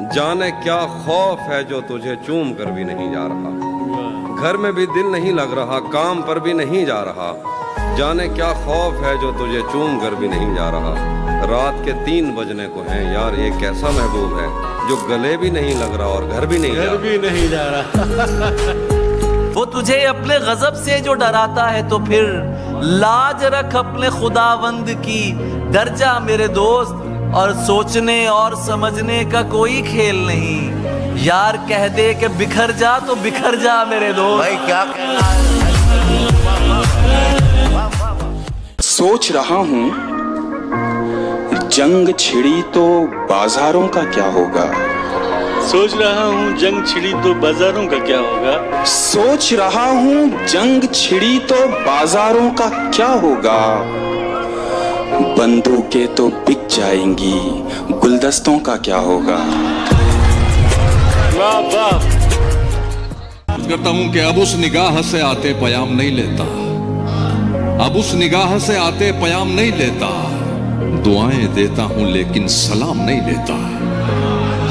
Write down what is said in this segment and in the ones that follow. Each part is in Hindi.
जाने क्या खौफ है जो तुझे चूम कर भी नहीं जा रहा। घर में भी दिल नहीं लग रहा, काम पर भी नहीं जा रहा। जाने क्या खौफ है जो तुझे चूम कर भी नहीं जा रहा। रात के 3 बजने को हैं यार, ये कैसा महबूब है जो गले भी नहीं लग रहा और घर भी नहीं जा रहा। वो तुझे अपने गजब से जो डराता है तो फिर लाज रख अपने खुदावंद की। डर जा मेरे दोस्त, और सोचने और समझने का कोई खेल नहीं। यार कह दे कि बिखर जा तो बिखर जा मेरे दोस्त। भाई क्या सोच रहा हूँ जंग छिड़ी तो बाजारों का क्या होगा। सोच रहा हूँ जंग छिड़ी तो बाजारों का क्या होगा। सोच रहा हूँ जंग छिड़ी तो बाजारों का क्या होगा। बंदूकें तो बिक जाएंगी, गुलदस्तों का क्या होगा। वाह वाह। करता हूँ कि अब उस निगाह से आते पयाम नहीं लेता, अब उस निगाह से आते पयाम नहीं लेता। दुआएं देता हूँ लेकिन सलाम नहीं लेता।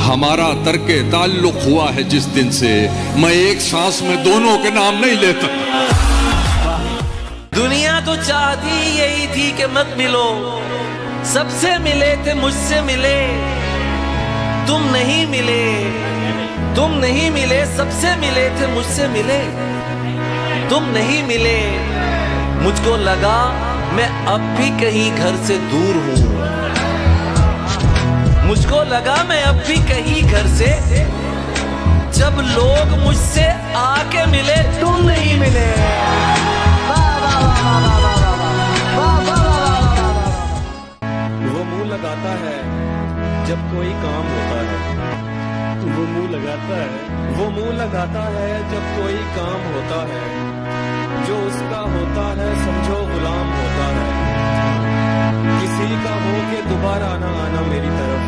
हमारा तर्के ताल्लुक हुआ है जिस दिन से, मैं एक सांस में दोनों के नाम नहीं लेता। दुनिया तो चाहती यही थी कि मत मिलो, सबसे मिले थे मुझसे मिले। तुम नहीं मिले, तुम नहीं मिले, सबसे मिले थे मुझसे मिले। तुम नहीं मिले, मुझको लगा मैं अब भी कहीं घर से दूर हूं। मुझको लगा मैं अब भी कहीं घर से, जब लोग मुझसे आके मिले तुम नहीं मिले। वो मुंह लगाता है जब कोई काम होता है। वो मुंह लगाता है, वो मुंह लगाता है जब कोई काम होता है। जो उसका होता है समझो गुलाम होता है। किसी का हो के दोबारा ना आना मेरी तरफ,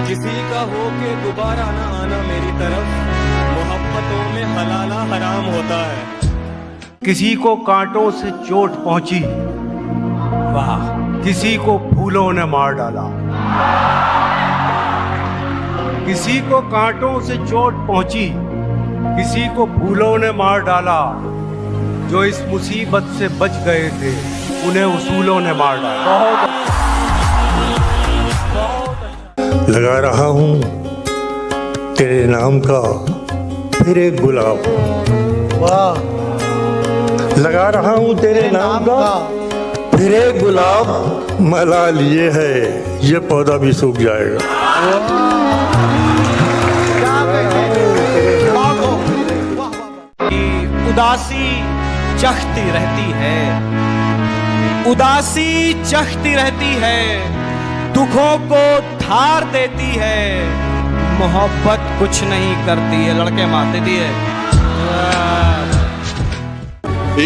किसी का हो के दोबारा ना आना मेरी तरफ। मोहब्बतों में हलाला हराम होता है। किसी को कांटों से चोट पहुंची, वाह, किसी को फूलों ने मार डाला। किसी को कांटों से चोट पहुंची, किसी को फूलों ने मार डाला। जो इस मुसीबत से बच गए थे उन्हें उसूलों ने मार डाला। लगा रहा हूँ तेरे नाम का फिर एक गुलाब। वाह। लगा रहा हूँ तेरे नाम का फिर एक गुलाब। मला लिए है ये पौधा भी सूख जाएगा। उदासी चखती रहती है, उदासी चखती रहती है, दुखों को धार देती है। मोहब्बत कुछ नहीं करती है, लड़के मार देती है।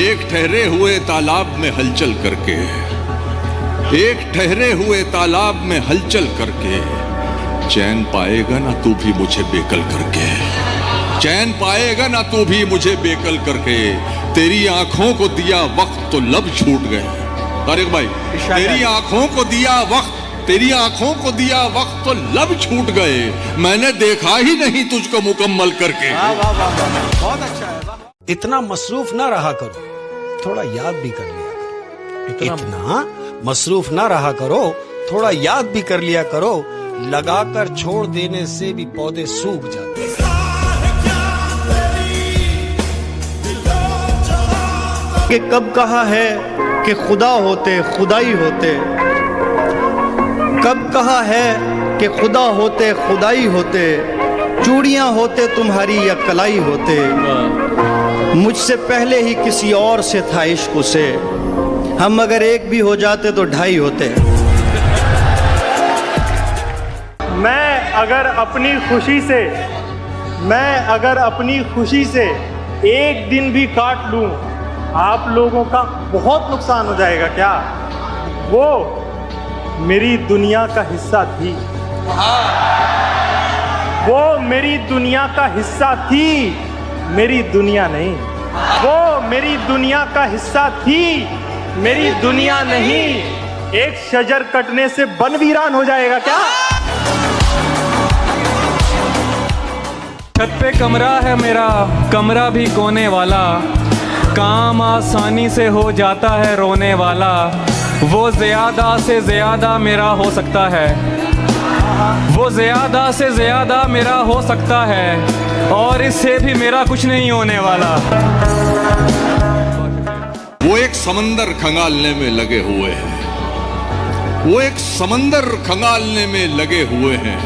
एक ठहरे हुए तालाब में हलचल करके, एक ठहरे हुए तालाब में हलचल करके, चैन पाएगा ना तू भी मुझे बेकल करके। चैन पाएगा ना तू भी मुझे बेकल करके। तेरी आंखों को दिया वक्त तो लब छूट गए। तारिक भाई, तेरी आंखों को दिया वक्त, तेरी आंखों को दिया वक्त तो लब छूट गए। मैंने देखा ही नहीं तुझको मुकम्मल करके। बहुत अच्छा है। इतना मसरूफ ना रहा करो, थोड़ा याद भी कर लिया करो। इतना मसरूफ ना रहा करो, थोड़ा याद भी कर लिया करो। लगाकर छोड़ देने से भी पौधे सूख जाते हैं। कि कब कहा है कि खुदा होते खुदाई होते, कब कहा है कि खुदा होते खुदाई होते। चूड़ियां होते तुम्हारी या कलाई होते, मुझसे पहले ही किसी और से था इश्क उसे। हम अगर एक भी हो जाते तो 2.5 होते। मैं अगर अपनी खुशी से एक दिन भी काट लूं, आप लोगों का बहुत नुकसान हो जाएगा। क्या वो मेरी दुनिया का हिस्सा थी? वो मेरी दुनिया का हिस्सा थी, मेरी दुनिया नहीं। वो मेरी दुनिया का हिस्सा थी, मेरी दुनिया नहीं। एक शजर कटने से वन वीरान हो जाएगा क्या? छत पे कमरा है मेरा, कमरा भी कोने वाला, काम आसानी से हो जाता है रोने वाला। वो ज़्यादा से ज़्यादा मेरा हो सकता है, वो ज़्यादा से ज़्यादा मेरा हो सकता है, और इससे भी मेरा कुछ नहीं होने वाला। वो एक समंदर खंगालने में लगे हुए हैं, वो एक समंदर खंगालने में लगे हुए हैं,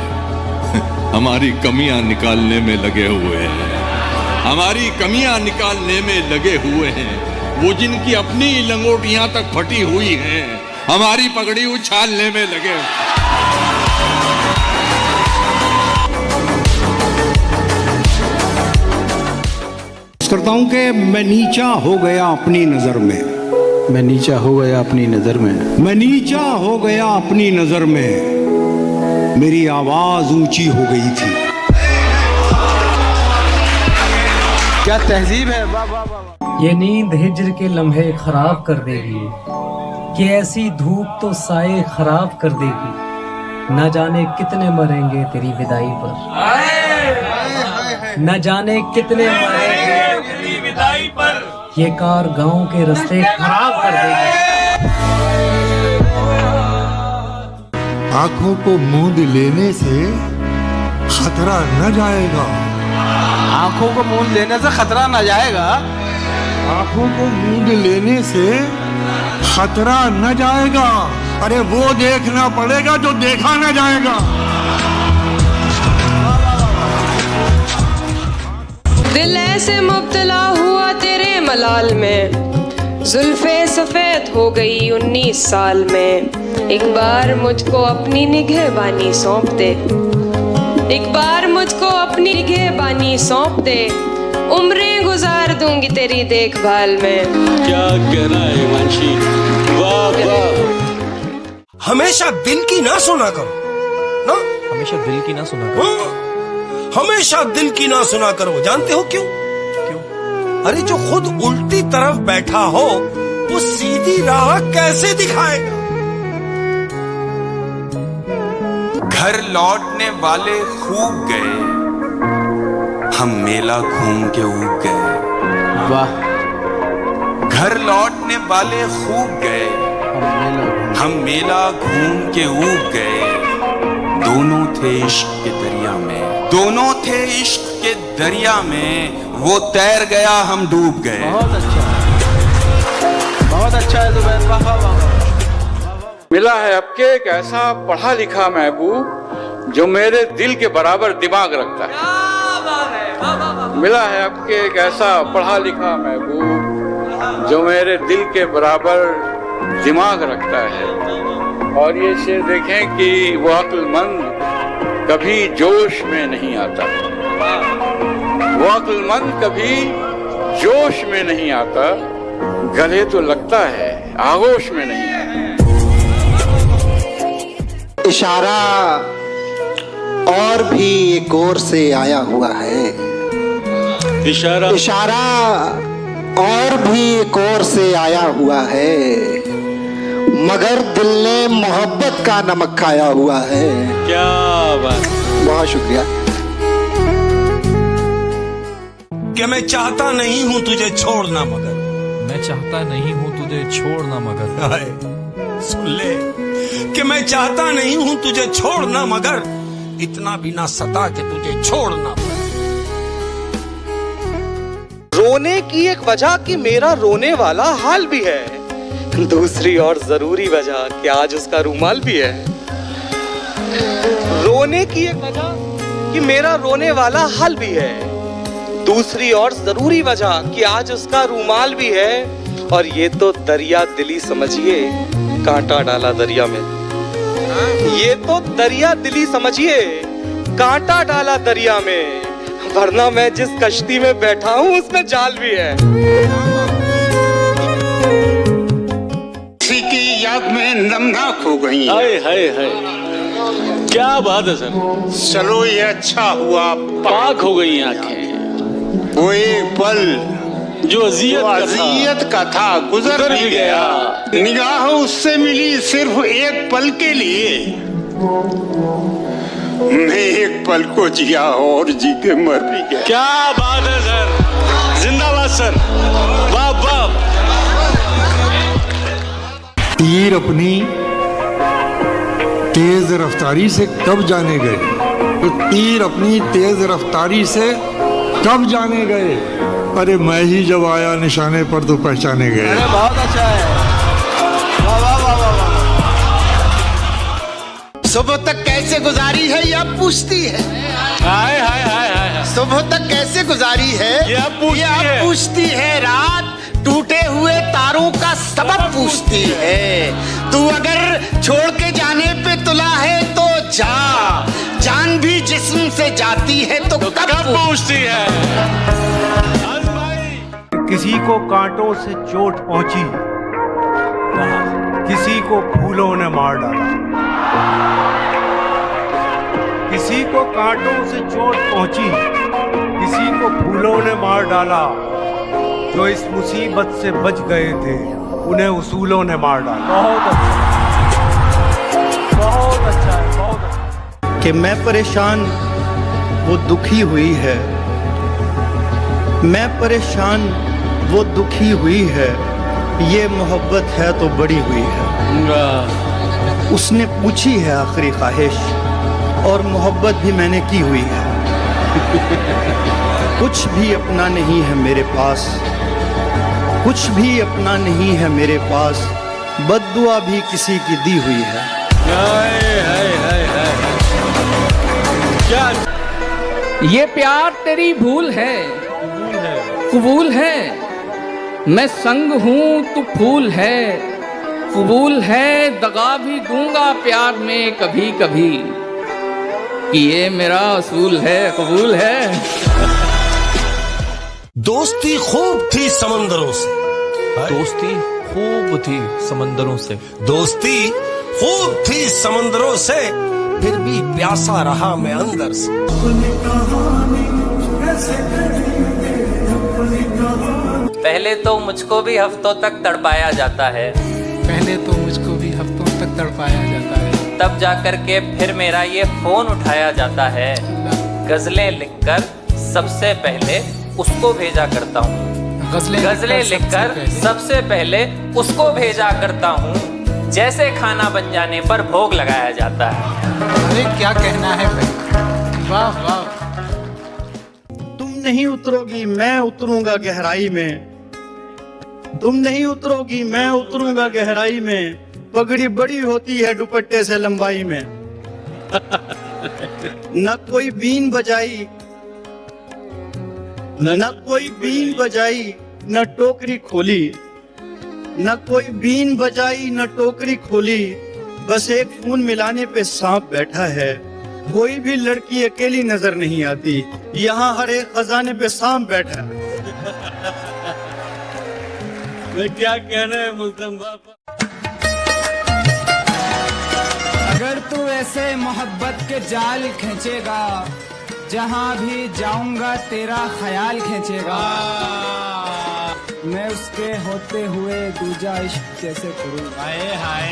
हमारी कमियां निकालने में लगे हुए हैं, हमारी कमियां निकालने में लगे हुए हैं। वो जिनकी अपनी लंगोटियां तक फटी हुई हैं, हमारी पगड़ी उछालने में लगे। करता हूं कि मैं नीचा हो गया अपनी नजर में, मैं नीचा हो गया अपनी नजर में, मैं नीचा हो गया अपनी नजर में, मेरी आवाज ऊंची हो गई थी। क्या तहजीब है, वाह वाह वाह। ये नींद हिज्र के लम्हे खराब कर देगी, कि ऐसी धूप तो साए खराब कर देगी। न जाने कितने मरेंगे तेरी विदाई पर, न जाने कितने मरेंगे तेरी विदाई पर, ये कार गांव के रास्ते खराब कर देगी। आंखों को मूंद लेने से खतरा न जाएगा, आंखों को मूंद लेने से खतरा न जाएगा, आंखों को मूंद लेने से खतरा न जाएगा। अरे वो देखना पड़ेगा जो देखा न जाएगा। दिल ऐसे मुब्तला हुआ तेरे मलाल में, जुल्फे सफेद हो गई 19 साल में। एक बार मुझको अपनी निगहबानी सौंप दे, एक बार मुझको अपनी निगहबानी सौंप दे, उम्रें गुजार दूंगी तेरी देखभाल में। क्या कहना है मानसी, वाह वाह। हमेशा दिल की ना सुना करो ना, हमेशा दिल की ना सुना करो, हमेशा दिल की ना सुना करो। जानते हो क्यों? अरे जो खुद उल्टी तरफ बैठा हो वो सीधी राह कैसे दिखाएगा? घर लौटने वाले खूब गए, हम मेला घूम के ऊब गए। वाह। घर लौटने वाले खूब गए, हम मेला घूम के ऊब गए। दोनों थे इश्क के दरिया में, दोनों थे इश्क के दरिया में, वो तैर गया हम डूब गए। बहुत अच्छा, बहुत अच्छा है जुबैर, वाह वाह वाह। मिला है अब के एक ऐसा पढ़ा लिखा महबूब जो मेरे दिल के बराबर दिमाग रखता है। मिला है अब के एक ऐसा पढ़ा लिखा महबूब जो मेरे दिल के बराबर दिमाग रखता है। और ये शेर देखें कि वो अक्लमंद कभी जोश में नहीं आता, वो अक्लमंद कभी जोश में नहीं आता, गले तो लगता है आगोश में नहीं आता। इशारा और भी एक और से आया हुआ है, इशारा इशारा और भी एक और से आया हुआ है, मगर दिल ने मोहब्बत का नमक खाया हुआ है। क्या बात। बहुत शुक्रिया। कि मैं चाहता नहीं हूं तुझे छोड़ना मगर, मैं चाहता नहीं हूँ तुझे छोड़ना मगर, सुन ले कि मैं चाहता नहीं हूं तुझे छोड़ना मगर, इतना भी ना सता कि तुझे छोड़ना पड़े। रोने की एक वजह कि मेरा रोने वाला हाल भी है, दूसरी और जरूरी वजह कि आज उसका रूमाल भी है। रोने की एक वजह कि मेरा रोने वाला हाल भी है, दूसरी और जरूरी वजह कि आज उसका रूमाल भी है। और ये तो दरिया दिली समझिए, कांटा डाला दरिया में, ये तो दरिया दिली समझिए, कांटा डाला दरिया में, वरना मैं जिस कश्ती में बैठा हूँ उसमें जाल भी है। किसी की याद में नमनाक हो गई। हाय हाय हाय, क्या बात है सर। चलो ये अच्छा हुआ, पाक हो गई आंखें। वो एक पल जो अजियत का था गुजर भी गया। निगाह उससे मिली सिर्फ एक पल के लिए, मैं एक पल को जिया और जी के मर भी गया। क्या बात है सर, जिंदाबाद सर, वाह वाह। तीर अपनी तेज रफ्तारी से कब जाने गए, तो तीर अपनी तेज रफ्तारी से कब जाने गए, अरे मैं ही जब आया निशाने पर तो पहचाने गए। अरे बहुत अच्छा है, वाह वाह वाह वाह वाह। सुबह तक कैसे गुजारी है यह पूछती है, हाय हाय हाय हाय। सुबह तक कैसे गुजारी है यह पूछती है, रात टूटे हुए तारों का सबब पूछती है। तू अगर छोड़ के जाने पे तुला है तो जा, जान भी जिस्म से जाती है तो कब पूछती है। किसी को कांटों से चोट पहुंची, किसी को फूलों ने मार डाला। किसी को कांटों से चोट पहुंची, किसी को फूलों ने मार डाला। जो इस मुसीबत से बच गए थे उन्हें उसूलों ने मार डाला। बहुत अच्छा है, बहुत अच्छा। कि मैं परेशान वो दुखी हुई है, मैं परेशान वो दुखी हुई है, ये मोहब्बत है तो बड़ी हुई है। उसने पूछी है आखिरी ख्वाहिश और मोहब्बत भी मैंने की हुई है। कुछ भी अपना नहीं है मेरे पास, कुछ भी अपना नहीं है मेरे पास, बद्दुआ भी किसी की दी हुई है। ये प्यार तेरी भूल है, कबूल है। मैं संग हूँ तू फूल है, कबूल है। दगा भी दूंगा प्यार में कभी कभी, कि ये मेरा असूल है, कबूल है। दोस्ती खूब थी समंदरों से, दोस्ती खूब थी समंदरों से, दोस्ती खूब थी समंदरों से, फिर भी प्यासा रहा मैं अंदर से। पहले तो मुझको भी हफ्तों तक तड़पाया जाता है, पहले तो मुझको भी हफ्तों तक तड़पाया जाता है, तब जाकर के फिर मेरा ये फोन उठाया जाता है। गजलें लिखकर सबसे पहले उसको भेजा करता हूँ, गजलें लिखकर सबसे पहले उसको भेजा करता हूँ। जैसे खाना बन जाने पर भोग लगाया जाता है। अरे क्या कहना है भाई, वाह वाह। तुम नहीं उतरोगी मैं उतरूंगा गहराई में, तुम नहीं उतरोगी मैं उतरूंगा गहराई में। पगड़ी बड़ी होती है दुपट्टे से लंबाई में। न कोई बीन बजाई, न कोई बीन बजाई, न टोकरी खोली, न कोई बीन बजाई न टोकरी खोली। बस एक खून मिलाने पे सांप बैठा है। कोई भी लड़की अकेली नजर नहीं आती, यहाँ हर एक खजाने पे सांप बैठा है। मैं क्या कहना है मुल्तान बाबा। अगर तू ऐसे मोहब्बत के जाल खींचेगा, जहाँ भी जाऊंगा तेरा ख्याल खींचेगा। मैं उसके होते हुए दूजा इश्क कैसे करूँ, हाय हाय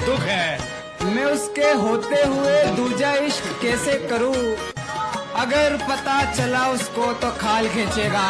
दुख है। मैं उसके होते हुए दूजा इश्क कैसे करूँ। अगर पता चला उसको तो खाल खींचेगा।